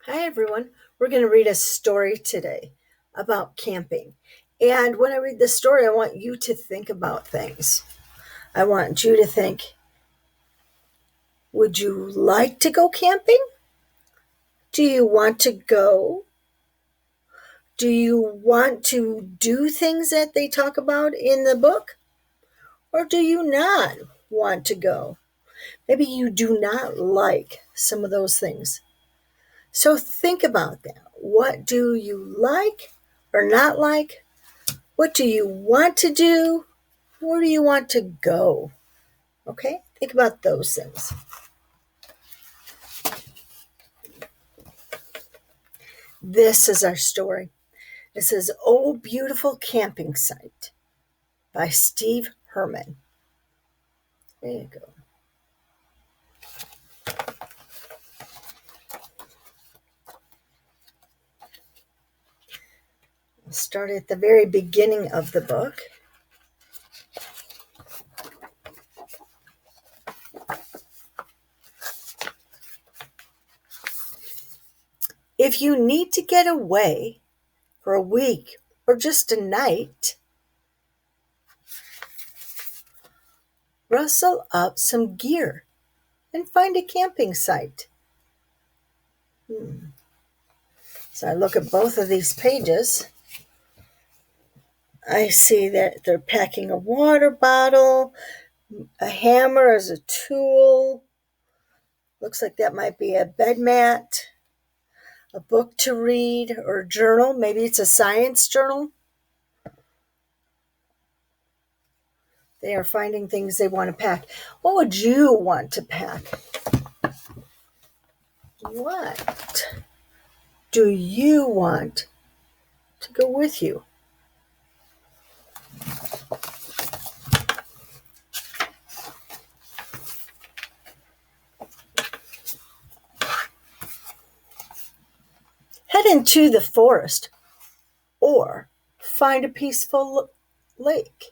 Hi, everyone. We're going to read a story today about camping. And when I read this story, I want you to think about things. I want you to think, would you like to go camping? Do you want to go? Do you want to do things that they talk about in the book? Or do you not want to go? Maybe you do not like some of those things. So think about that. What do you like or not like? What do you want to do? Where do you want to go? Okay, think about those things. This is our story. It says, Oh, Beautiful Camping Site by Steve Herman. There you go. I'll start at the very beginning of the book. If you need to get away for a week or just a night, rustle up some gear and find a camping site. So I look at both of these pages. I see that they're packing a water bottle, a hammer as a tool. Looks like that might be a bed mat, a book to read, or a journal. Maybe it's a science journal. They are finding things they want to pack. What would you want to pack? What do you want to go with you? Head into the forest or find a peaceful lake.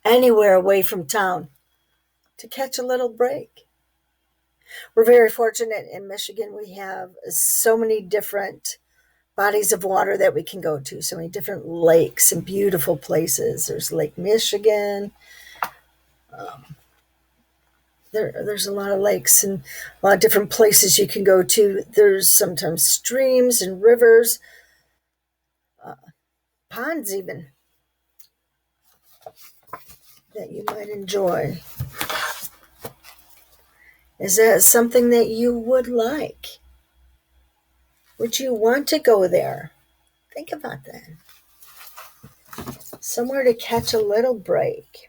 Anywhere away from town to catch a little break. We're very fortunate in Michigan. We have so many different bodies of water that we can go to, so many different lakes and beautiful places. There's Lake Michigan. There's a lot of lakes and a lot of different places you can go to. There's sometimes streams and rivers, ponds even, that you might enjoy. Is that something that you would like? Would you want to go there? Think about that. Somewhere to catch a little break.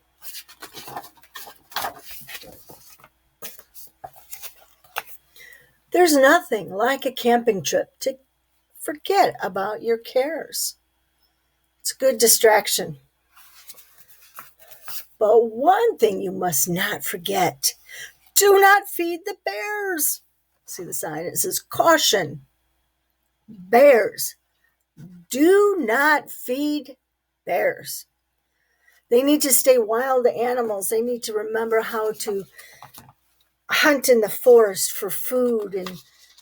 There's nothing like a camping trip to forget about your cares. It's a good distraction. But one thing you must not forget, do not feed the bears. See the sign? It says, Caution, bears. Do not feed bears. They need to stay wild animals. They need to remember how to hunt in the forest for food and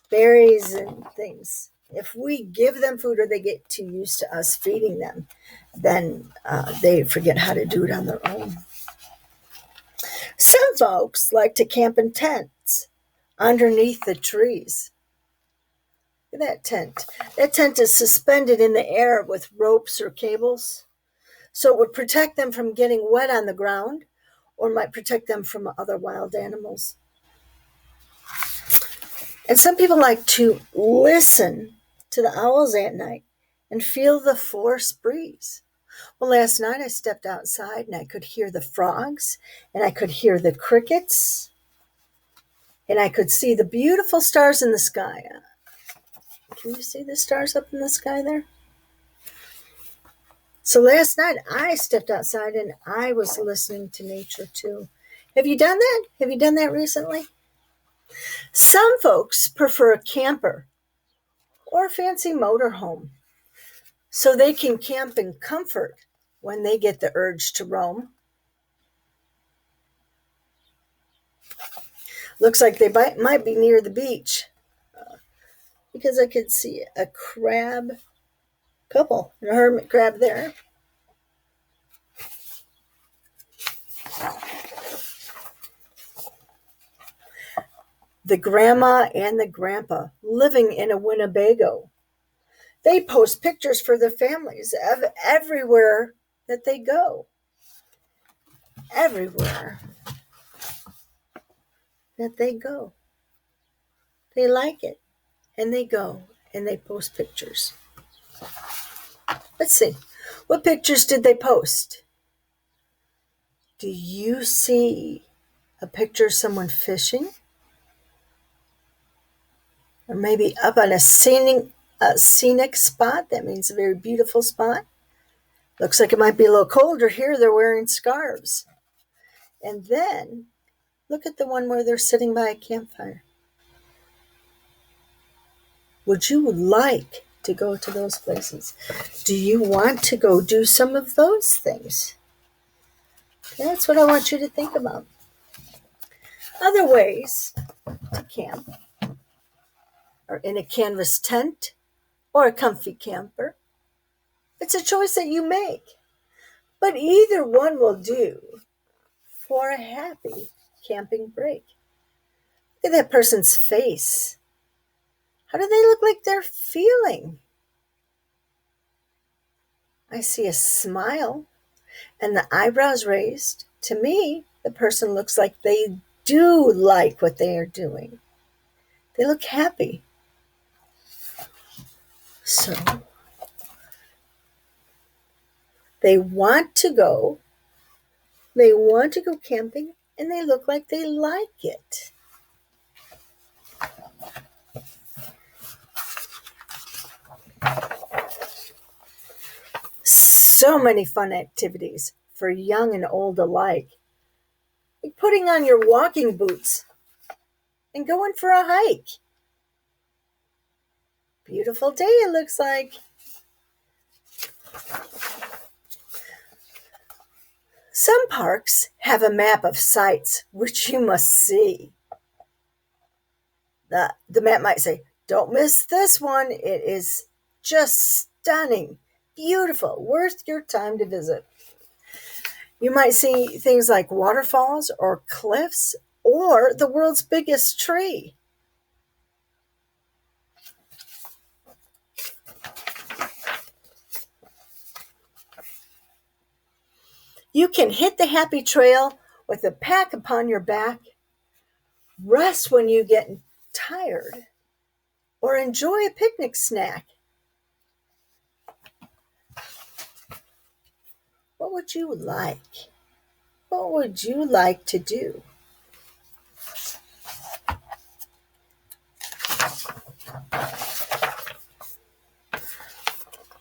berries and things. If we give them food or they get too used to us feeding them, then they forget how to do it on their own. Some folks like to camp in tents underneath the trees. Look at that tent. That tent is suspended in the air with ropes or cables. So it would protect them from getting wet on the ground or might protect them from other wild animals. And some people like to listen to the owls at night and feel the forest breeze. Well, last night I stepped outside and I could hear the frogs and I could hear the crickets and I could see the beautiful stars in the sky. Can you see the stars up in the sky there? So last night I stepped outside and I was listening to nature too. Have you done that? Have you done that recently? Some folks prefer a camper or a fancy motorhome so they can camp in comfort when they get the urge to roam. Looks like they might be near the beach because I could see a crab couple, a hermit crab there. The grandma and the grandpa living in a Winnebago. They post pictures for their families of everywhere that they go. Everywhere that they go. They like it, and they go, and they post pictures. Let's see. What pictures did they post? Do you see a picture of someone fishing? Or maybe up on a scenic spot? That means a very beautiful spot. Looks like it might be a little colder here. They're wearing scarves. And then look at the one where they're sitting by a campfire. Would you like to go to those places? Do you want to go do some of those things? That's what I want you to think about. Other ways to camp are in a canvas tent or a comfy camper. It's a choice that you make, but either one will do for a happy camping break. Look at that person's face. How do they look like they're feeling? I see a smile and the eyebrows raised. To me, the person looks like they do like what they are doing. They look happy. So, they want to go camping, and they look like they like it. So many fun activities for young and old alike. Like putting on your walking boots and going for a hike. Beautiful day, it looks like. Some parks have a map of sites which you must see. The map might say, don't miss this one. It is just stunning, beautiful, worth your time to visit. You might see things like waterfalls or cliffs or the world's biggest tree. You can hit the happy trail with a pack upon your back, rest when you get tired, or enjoy a picnic snack. What would you like? What would you like to do?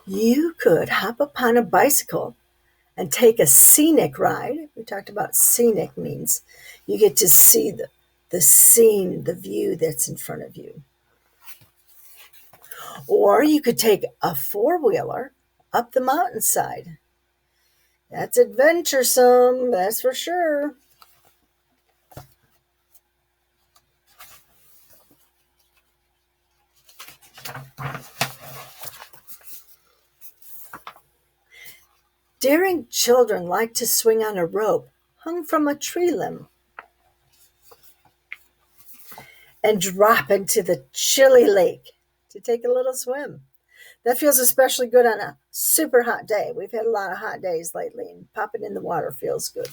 You could hop upon a bicycle and take a scenic ride. We talked about scenic means you get to see the scene, the view that's in front of you. Or you could take a four-wheeler up the mountainside. That's adventuresome, that's for sure. Daring children like to swing on a rope hung from a tree limb and drop into the chilly lake to take a little swim. That feels especially good on a super hot day. We've had a lot of hot days lately, and popping in the water feels good.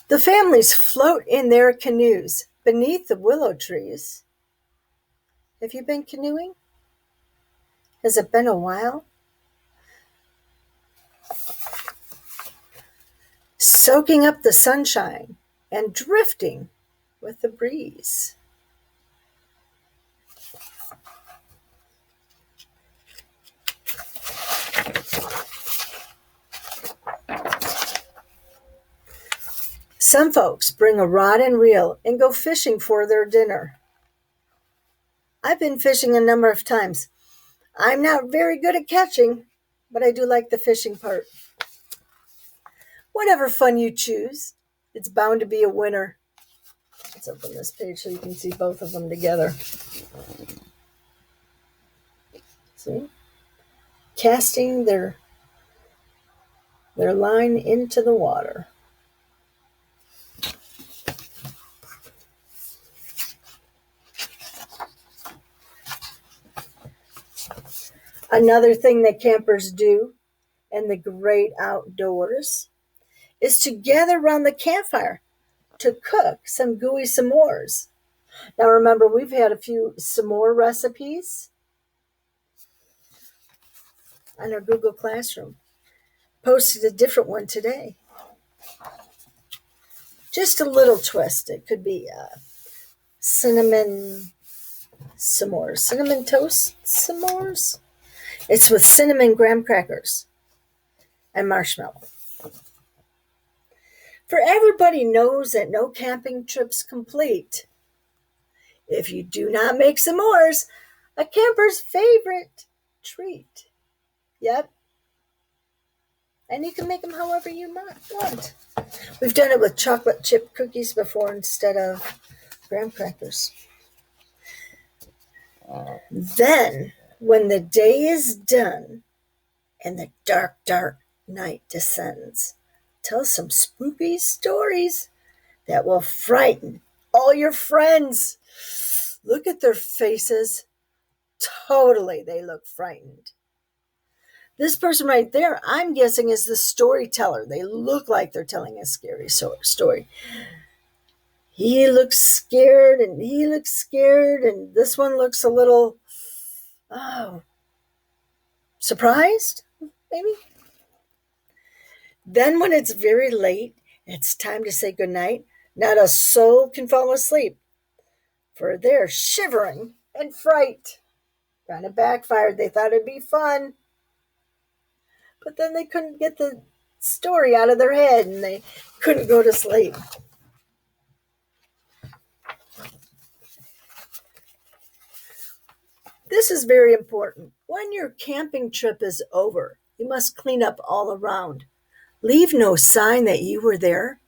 The families float in their canoes beneath the willow trees. Have you been canoeing? Has it been a while? Soaking up the sunshine and drifting with the breeze. Some folks bring a rod and reel and go fishing for their dinner. I've been fishing a number of times. I'm not very good at catching, but I do like the fishing part. Whatever fun you choose, it's bound to be a winner. Let's open this page so you can see both of them together. See? Casting their line into the water. Another thing that campers do in the great outdoors is to gather around the campfire to cook some gooey s'mores. Now remember, we've had a few s'more recipes on our Google Classroom. Posted a different one today. Just a little twist. It could be cinnamon s'mores, cinnamon toast s'mores. It's with cinnamon graham crackers and marshmallow. For everybody knows that no camping trip's complete if you do not make s'mores, a camper's favorite treat. Yep. And you can make them however you want. We've done it with chocolate chip cookies before instead of graham crackers. Then, when the day is done and the dark, dark night descends, tell some spooky stories that will frighten all your friends. Look at their faces. Totally, they look frightened. This person right there, I'm guessing, is the storyteller. They look like they're telling a scary story. He looks scared, and he looks scared, and this one looks a little, surprised, maybe? Then when it's very late, it's time to say goodnight, not a soul can fall asleep, for they're shivering in fright. Kind of backfired. They thought it'd be fun. But then they couldn't get the story out of their head, and they couldn't go to sleep. This is very important. When your camping trip is over, you must clean up all around. Leave no sign that you were there,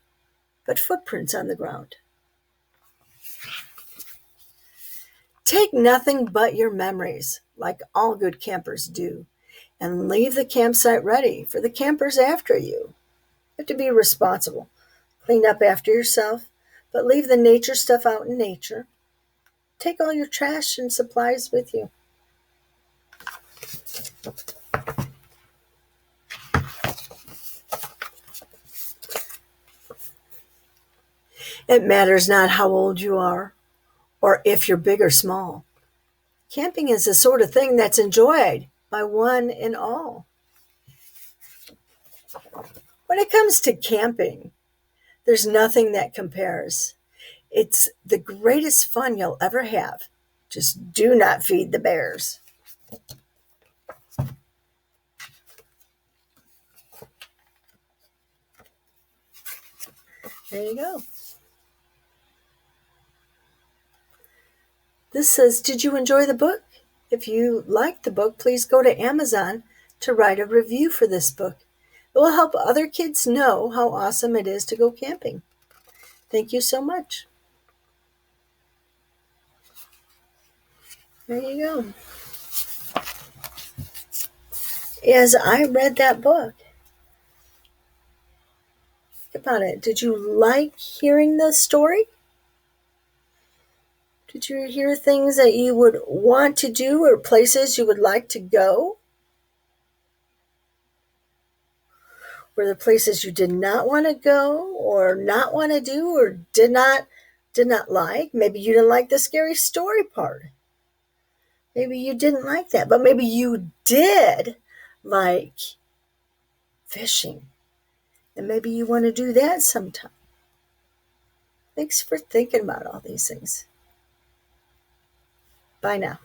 but footprints on the ground. Take nothing but your memories, like all good campers do, and leave the campsite ready for the campers after you. You have to be responsible. Clean up after yourself, but leave the nature stuff out in nature. Take all your trash and supplies with you. It matters not how old you are or if you're big or small. Camping is the sort of thing that's enjoyed by one and all. When it comes to camping, there's nothing that compares. It's the greatest fun you'll ever have. Just do not feed the bears. There you go. This says, did you enjoy the book? If you liked the book, please go to Amazon to write a review for this book. It will help other kids know how awesome it is to go camping. Thank you so much. There you go. As I read that book, think about it. Did you like hearing the story? Did you hear things that you would want to do or places you would like to go? Were there places you did not want to go or not want to do or did not like? Maybe you didn't like the scary story part. Maybe you didn't like that, but maybe you did like fishing. And maybe you want to do that sometime. Thanks for thinking about all these things. Bye now.